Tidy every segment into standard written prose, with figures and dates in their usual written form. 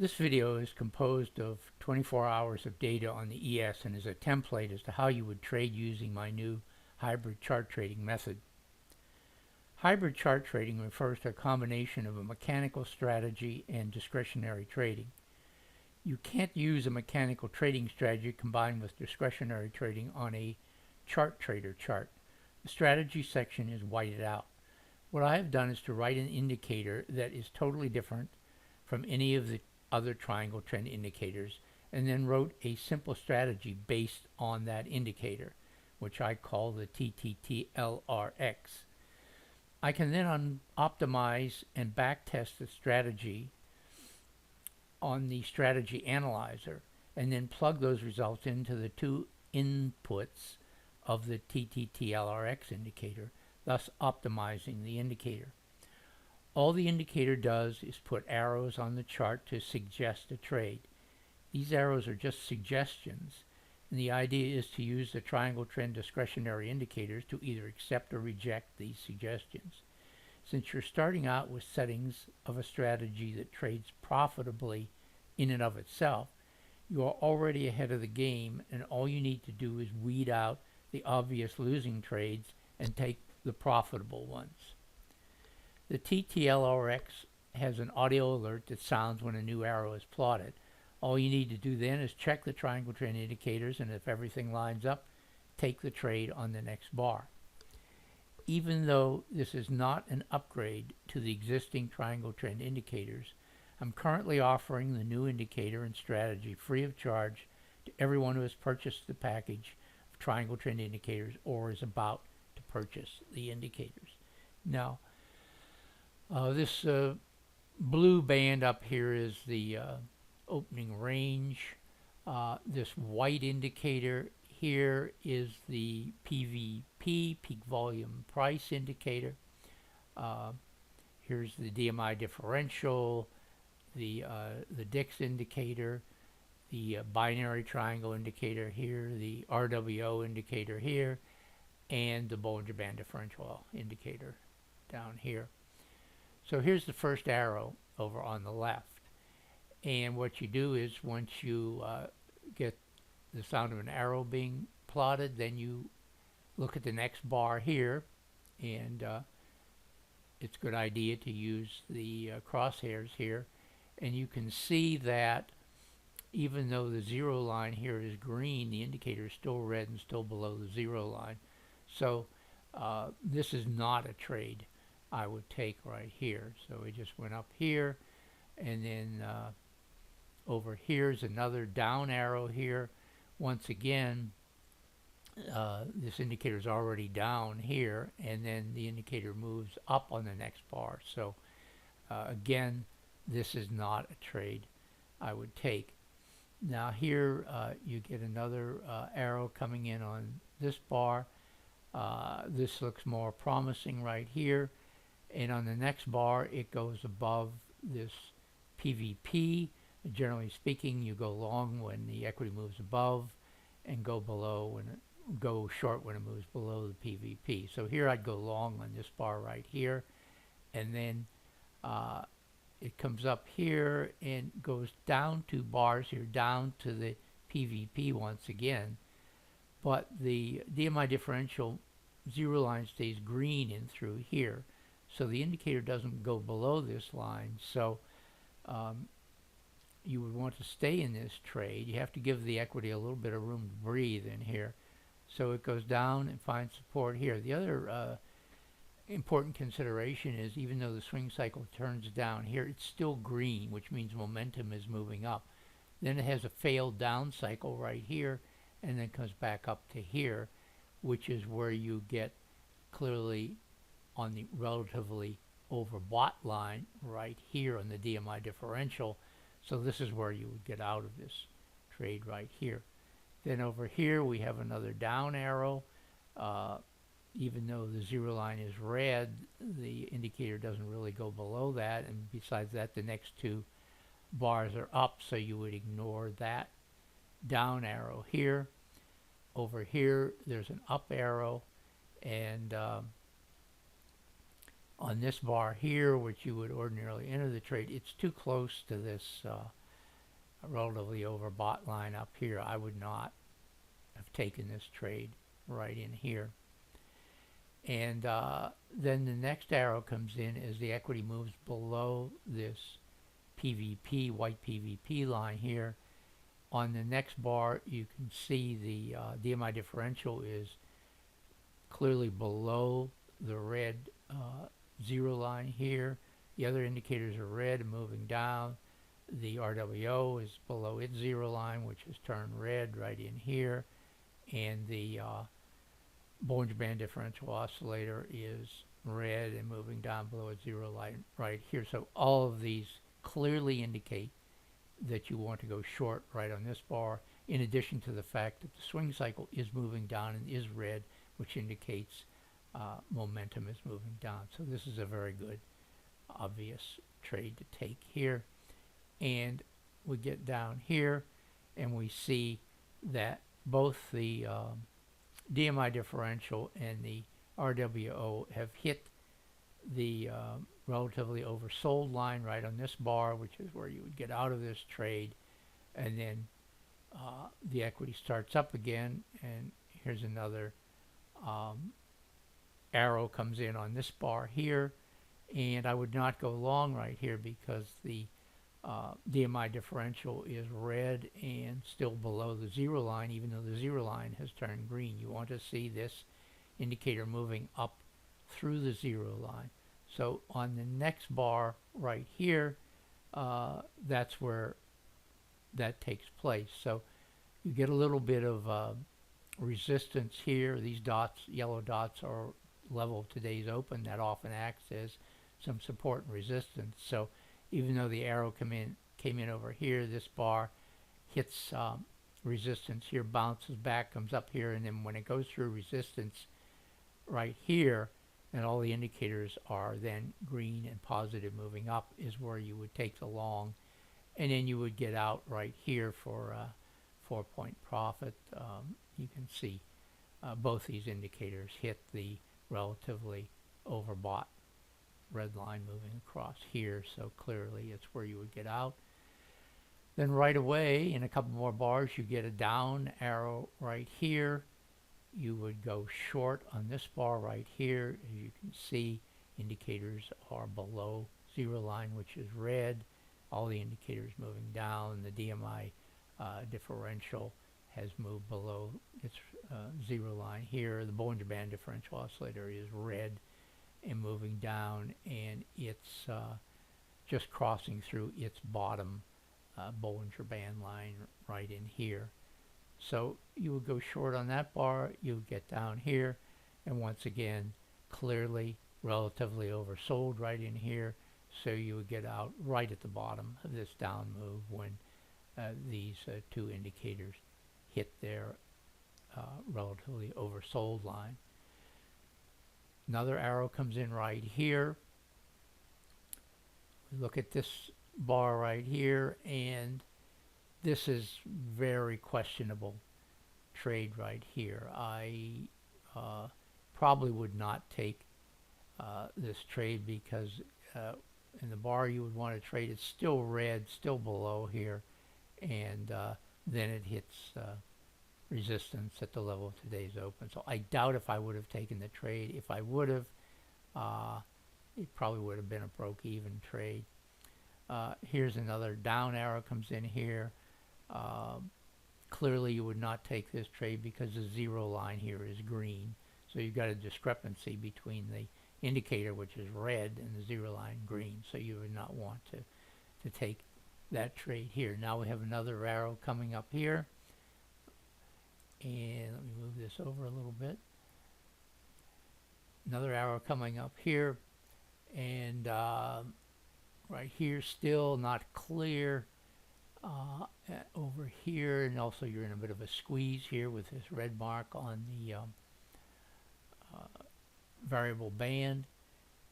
This video is composed of 24 hours of data on the ES and is a template as to how you would trade using my new hybrid chart trading method. Hybrid chart trading refers to a combination of a mechanical strategy and discretionary trading. You can't use a mechanical trading strategy combined with discretionary trading on a NinjaTrader chart. The strategy section is whited out. What I have done is to write an indicator that is totally different from any of the other triangle trend indicators, and then wrote a simple strategy based on that indicator, which I call the TTTLRX. I can then optimize and backtest the strategy on the strategy analyzer and then plug those results into the two inputs of the TTTLRX indicator, thus optimizing the indicator. All the indicator does is put arrows on the chart to suggest a trade. These arrows are just suggestions, and the idea is to use the triangle trend discretionary indicators to either accept or reject these suggestions. Since you're starting out with settings of a strategy that trades profitably in and of itself, you are already ahead of the game, and all you need to do is weed out the obvious losing trades and take the profitable ones. The TTLRX has an audio alert that sounds when a new arrow is plotted. All you need to do then is check the triangle trend indicators, and if everything lines up, take the trade on the next bar. Even though this is not an upgrade to the existing triangle trend indicators, I'm currently offering the new indicator and strategy free of charge to everyone who has purchased the package of triangle trend indicators or is about to purchase the indicators. Now, this blue band up here is the opening range. This white indicator here is the PVP, peak volume price indicator. Here's the DMI differential, the DIX indicator, the binary triangle indicator here, the RWO indicator here, and the Bollinger Band differential indicator down here. So here's the first arrow over on the left. And what you do is once you get the sound of an arrow being plotted, then you look at the next bar here, and it's a good idea to use the crosshairs here. And you can see that even though the zero line here is green, the indicator is still red and still below the zero line. So this is not a trade I would take right here. So we just went up here, and then over here is another down arrow here. Once again, this indicator is already down here, and then the indicator moves up on the next bar. So again, this is not a trade I would take. Now here you get another arrow coming in on this bar. This looks more promising right here. And on the next bar, it goes above this PVP. Generally speaking, you go long when the equity moves above, and go below when go short when it moves below the PVP. So here I'd go long on this bar right here, and then it comes up here and goes down 2 bars here, down to the PVP once again. But the DMI differential zero line stays green in through here. So the indicator doesn't go below this line. So you would want to stay in this trade. You have to give the equity a little bit of room to breathe in here. So it goes down and finds support here. The other important consideration is even though the swing cycle turns down here, it's still green, which means momentum is moving up. Then it has a failed down cycle right here, and then comes back up to here, which is where you get clearly on the relatively overbought line right here on the DMI differential. So this is where you would get out of this trade right here. Then over here we have another down arrow. Even though the zero line is red, the indicator doesn't really go below that, and besides that, the next 2 bars are up, so you would ignore that down arrow here. Over here there's an up arrow, and on this bar here, which you would ordinarily enter the trade, it's too close to this relatively overbought line up here, I would not have taken this trade right in here. And then the next arrow comes in as the equity moves below this PVP, white PVP line here. On the next bar, you can see the DMI differential is clearly below the red zero line here. The other indicators are red and moving down. The RWO is below its zero line, which has turned red right in here. And the Bollinger Band differential oscillator is red and moving down below its zero line right here. So all of these clearly indicate that you want to go short right on this bar, in addition to the fact that the swing cycle is moving down and is red, which indicates momentum is moving down. So this is a very good, obvious trade to take here. And we get down here and we see that both the DMI differential and the RWO have hit the relatively oversold line right on this bar, which is where you would get out of this trade. And then the equity starts up again, and here's another arrow comes in on this bar here, and I would not go long right here because the DMI differential is red and still below the zero line, even though the zero line has turned green. You want to see this indicator moving up through the zero line. So on the next bar right here, that's where that takes place. So you get a little bit of resistance here. These dots, yellow dots, are level of today's open. That often acts as some support and resistance. So even though the arrow came in over here, this bar hits resistance here, bounces back, comes up here, and then when it goes through resistance right here, and all the indicators are then green and positive moving up, is where you would take the long, and then you would get out right here for a 4-point profit. You can see both these indicators hit the relatively overbought red line moving across here, so clearly it's where you would get out. Then right away, in a couple more bars, you get a down arrow right here. You would go short on this bar right here. As you can see, indicators are below zero line, which is red. All the indicators moving down. The DMI differential has moved below its zero line here. The Bollinger Band differential oscillator is red and moving down, and it's just crossing through its bottom Bollinger Band line right in here. So you would go short on that bar, you would get down here, and once again, clearly relatively oversold right in here, so you would get out right at the bottom of this down move when these two indicators hit their relatively oversold line. Another arrow comes in right here. We look at this bar right here, and this is very questionable trade right here. I probably would not take this trade because in the bar you would want to trade, it's still red, still below here, and then it hits resistance at the level of today's open. So I doubt if I would have taken the trade. If I would have, it probably would have been a broke-even trade. Here's another down arrow comes in here. Clearly you would not take this trade because the zero line here is green. So you've got a discrepancy between the indicator, which is red, and the zero line green. So you would not want to take that trade here. Now we have another arrow coming up here. And let me move this over a little bit. Another arrow coming up here. And right here, still not clear. Over here, and also you're in a bit of a squeeze here with this red mark on the variable band.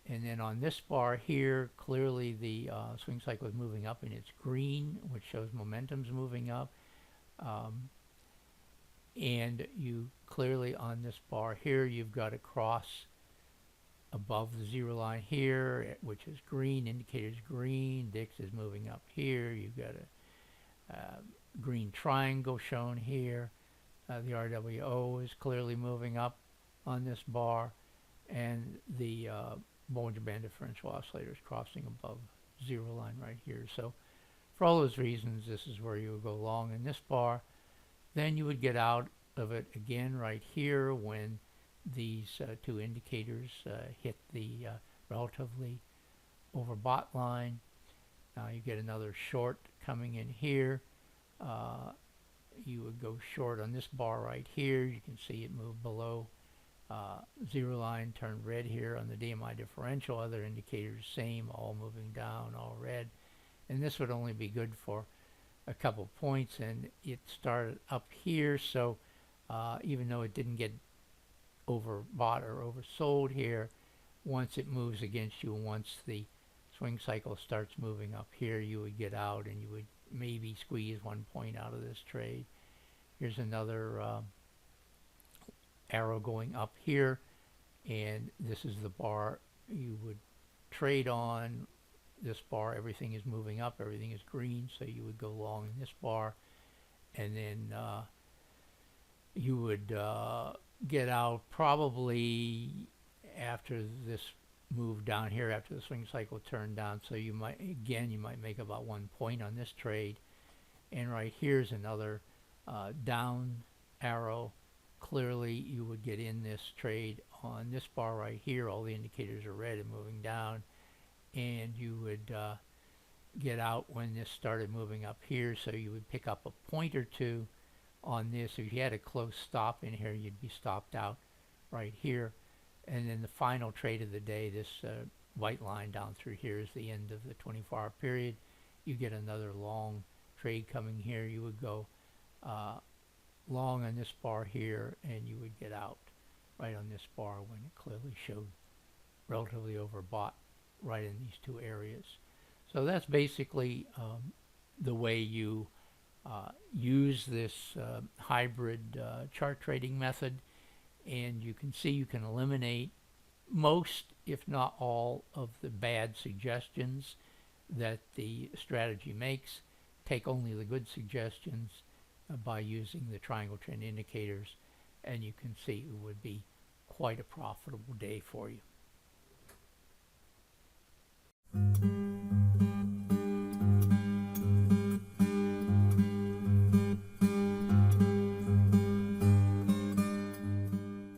And then on this bar here, clearly the swing cycle is moving up and it's green, which shows momentum's moving up. And you clearly on this bar here, you've got a cross above the zero line here, which is green, indicator's green, DIX is moving up here. You've got green triangle shown here. The RWO is clearly moving up on this bar, and the Bollinger Band differential oscillator is crossing above zero line right here. So for all those reasons, this is where you would go long in this bar. Then you would get out of it again right here when these two indicators hit the relatively overbought line. Now you get another short coming in here. You would go short on this bar right here. You can see it move below zero line, turn red here on the DMI differential. Other indicators same, all moving down, all red. And this would only be good for a couple points, and it started up here, so even though it didn't get overbought or oversold here, once it moves against you, once the swing cycle starts moving up here, you would get out and you would maybe squeeze 1 point out of this trade. Here's another arrow going up here, and this is the bar you would trade on. This bar, everything is moving up, everything is green, so you would go long in this bar, and then you would get out probably after this move down here, after the swing cycle turned down. So you might make about 1 point on this trade. And right here's another down arrow. Clearly you would get in this trade on this bar right here. All the indicators are red and moving down, and you would get out when this started moving up here, so you would pick up a point or two on this. If you had a close stop in here, you'd be stopped out right here. And then the final trade of the day, this white line down through here, is the end of the 24-hour period. You get another long trade coming here. You would go long on this bar here, and you would get out right on this bar when it clearly showed relatively overbought right in these two areas. So that's basically the way you use this hybrid chart trading method, and you can see you can eliminate most, if not all, of the bad suggestions that the strategy makes. Take only the good suggestions by using the triangle trend indicators, and you can see it would be quite a profitable day for you.